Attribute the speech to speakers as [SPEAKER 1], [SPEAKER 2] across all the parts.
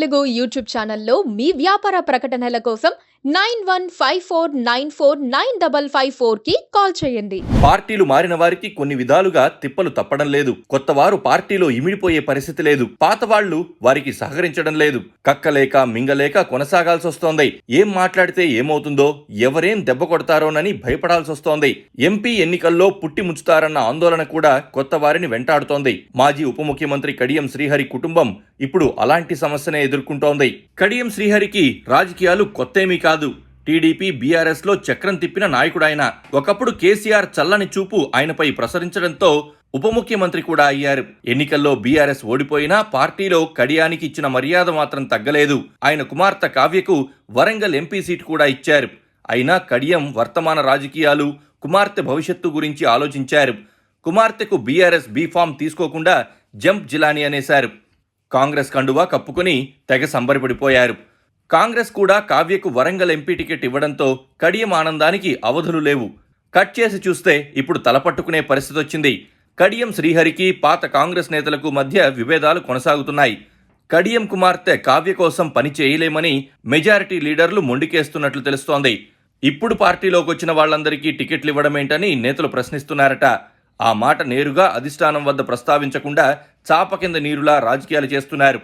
[SPEAKER 1] Telugu YouTube ఛానల్లో మీ వ్యాపార ప్రకటనల కోసం 9154949554 కి కాల్ చేయండి.
[SPEAKER 2] పార్టీలు మారిన వారికి కొన్ని విధాలుగా తిప్పలు తప్పడం లేదు. కొత్త వారు పార్టీలో ఇమిడిపోయే పరిస్థితి లేదు. పాత వాళ్లు వారికి సహకరించడం లేదు. కక్కలేక మింగలేక కొనసాగాల్సి వస్తోంది. ఏం మాట్లాడితే ఏమవుతుందో, ఎవరేం దెబ్బ కొడతారోనని భయపడాల్సి వస్తోంది. ఎంపీ ఎన్నికల్లో పుట్టి ముంచుతారన్న ఆందోళన కూడా కొత్త వారిని వెంటాడుతోంది. మాజీ ఉప ముఖ్యమంత్రి కడియం శ్రీహరి కుటుంబం ఇప్పుడు అలాంటి సమస్యనే ఎదుర్కొంటోంది. కడియం శ్రీహరికి రాజకీయాలు కొత్తేమీ కాదు. టీడీపీ బీఆర్ఎస్ లో చక్రం తిప్పిన నాయకుడాయన. ఒకప్పుడు కేసీఆర్ చల్లని చూపు ఆయనపై ప్రసరించడంతో ఉప ముఖ్యమంత్రి కూడా అయ్యారు. ఎన్నికల్లో బీఆర్ఎస్ ఓడిపోయినా పార్టీలో కడియానికి ఇచ్చిన మర్యాద మాత్రం తగ్గలేదు. ఆయన కుమార్తె కావ్యకు వరంగల్ ఎంపీ సీటు కూడా ఇచ్చారు. అయినా కడియం వర్తమాన రాజకీయాలు, కుమార్తె భవిష్యత్తు గురించి ఆలోచించారు. కుమార్తెకు బీఆర్ఎస్ బీఫామ్ తీసుకోకుండా జంప్ జిలానీ అనేశారు. కాంగ్రెస్ కండువా కప్పుకుని తెగ సంబరపడిపోయారు. కాంగ్రెస్ కూడా కావ్యకు వరంగల్ ఎంపీ టికెట్ ఇవ్వడంతో కడియం ఆనందానికి అవధులు లేవు. కట్ చేసి చూస్తే ఇప్పుడు తలపట్టుకునే పరిస్థితి వచ్చింది. కడియం శ్రీహరికి పాత కాంగ్రెస్ నేతలకు మధ్య విభేదాలు కొనసాగుతున్నాయి. కడియం కుమార్తె కావ్య కోసం పని చేయలేమని మెజారిటీ లీడర్లు మొండికేస్తున్నట్లు తెలుస్తోంది. ఇప్పుడు పార్టీలోకి వచ్చిన వాళ్లందరికీ టికెట్లు ఇవ్వడమేంటని నేతలు ప్రశ్నిస్తున్నారట. ఆ మాట నేరుగా అధిష్టానం వద్ద ప్రస్తావించకుండా చాప కింద నీరులా రాజకీయాలు చేస్తున్నారు.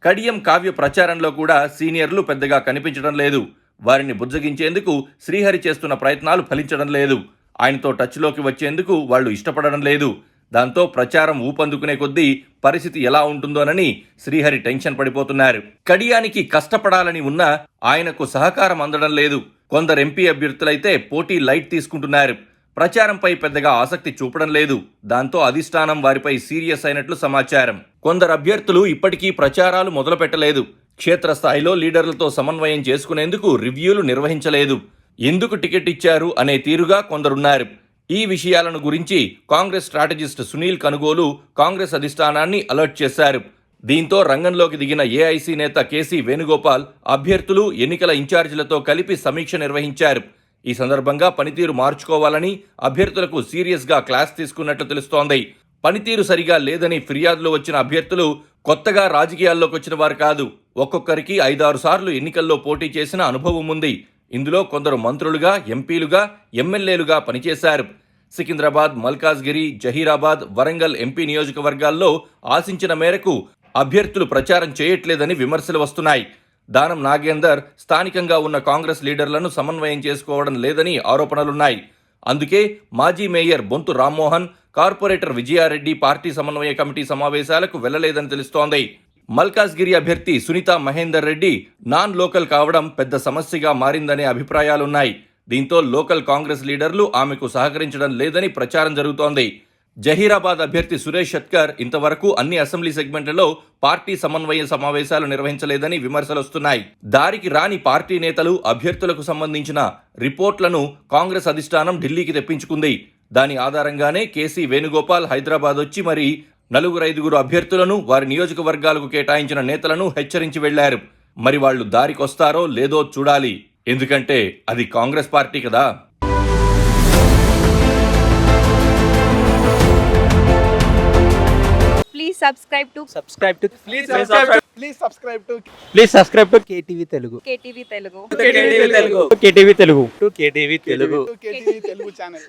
[SPEAKER 2] కడియం కావ్య ప్రచారంలో కూడా సీనియర్లు పెద్దగా కనిపించడం లేదు. వారిని బుజ్జగించేందుకు శ్రీహరి చేస్తున్న ప్రయత్నాలు ఫలించడం లేదు. ఆయనతో టచ్లోకి వచ్చేందుకు వాళ్లు ఇష్టపడడం లేదు. దాంతో ప్రచారం ఊపందుకునే కొద్దీ పరిస్థితి ఎలా ఉంటుందోనని శ్రీహరి టెన్షన్ పడిపోతున్నారు. కడియానికి కష్టపడాలని ఉన్నా ఆయనకు సహకారం అందడం లేదు. కొందరు ఎంపీ అభ్యర్థులైతే పోటీ లైట్ తీసుకుంటున్నారు. ప్రచారంపై పెద్దగా ఆసక్తి చూపడం లేదు. దాంతో అధిష్టానం వారిపై సీరియస్ అయినట్లు సమాచారం. కొందరు అభ్యర్థులు ఇప్పటికీ ప్రచారాలు మొదలుపెట్టలేదు. క్షేత్రస్థాయిలో లీడర్లతో సమన్వయం చేసుకునేందుకు రివ్యూలు నిర్వహించలేదు. ఎందుకు టికెట్ ఇచ్చారు అనే తీరుగా కొందరున్నారు. ఈ విషయాలను గురించి కాంగ్రెస్ స్ట్రాటజిస్ట్ సునీల్ కనుగోలు కాంగ్రెస్ అధిష్టానాన్ని అలర్ట్ చేశారు. దీంతో రంగంలోకి దిగిన ఏఐసీ నేత కేసీ వేణుగోపాల్ అభ్యర్థులు, ఎన్నికల ఇన్ఛార్జీలతో కలిపి సమీక్ష నిర్వహించారు. ఈ సందర్భంగా పనితీరు మార్చుకోవాలని అభ్యర్థులకు సీరియస్గా క్లాస్ తీసుకున్నట్లు తెలుస్తోంది. పనితీరు సరిగా లేదని ఫిర్యాదులు వచ్చిన అభ్యర్థులు కొత్తగా రాజకీయాల్లోకి వచ్చిన వారు కాదు. ఒక్కొక్కరికి 5-6 సార్లు ఎన్నికల్లో పోటీ చేసిన అనుభవం ఉంది. ఇందులో కొందరు మంత్రులుగా, ఎంపీలుగా, ఎమ్మెల్యేలుగా పనిచేశారు. సికింద్రాబాద్, మల్కాజ్గిరి, జహీరాబాద్, వరంగల్ ఎంపీ నియోజకవర్గాల్లో ఆశించిన మేరకు అభ్యర్థులు ప్రచారం చేయట్లేదని విమర్శలు వస్తున్నాయి. దానం నాగేందర్ స్థానికంగా ఉన్న కాంగ్రెస్ లీడర్లను సమన్వయం చేసుకోవడం లేదని ఆరోపణలున్నాయి. అందుకే మాజీ mayor Bonthu Rammohan, corporator Vijaya Reddy party సమన్వయ కమిటీ సమావేశాలకు వెళ్లలేదని తెలుస్తోంది. మల్కాజ్గిరి అభ్యర్థి సునీత మహేందర్ రెడ్డి నాన్ లోకల్ కావడం పెద్ద సమస్యగా మారిందనే అభిప్రాయాలున్నాయి. దీంతో లోకల్ కాంగ్రెస్ లీడర్లు ఆమెకు సహకరించడం లేదని ప్రచారం జరుగుతోంది. జహీరాబాద్ అభ్యర్థి సురేష్ షట్కర్ ఇంతవరకు అన్ని అసెంబ్లీ సెగ్మెంట్లలో పార్టీ సమన్వయ సమావేశాలు నిర్వహించలేదని విమర్శలొస్తున్నాయి. దారికి రాని పార్టీ నేతలు, అభ్యర్థులకు సంబంధించిన రిపోర్ట్లను కాంగ్రెస్ అధిష్టానం ఢిల్లీకి తెప్పించుకుంది. దాని ఆధారంగానే కేసీ వేణుగోపాల్ హైదరాబాద్ వచ్చి మరి 4-5 అభ్యర్థులను, వారి నియోజకవర్గాలకు కేటాయించిన నేతలను హెచ్చరించి వెళ్లారు. మరి వాళ్లు దారికొస్తారో లేదో చూడాలి. ఎందుకంటే అది కాంగ్రెస్ పార్టీ కదా.
[SPEAKER 3] Please subscribe to
[SPEAKER 4] KTV Telugu.
[SPEAKER 3] KTV Telugu.
[SPEAKER 4] KTV Telugu.
[SPEAKER 5] KTV Telugu channel.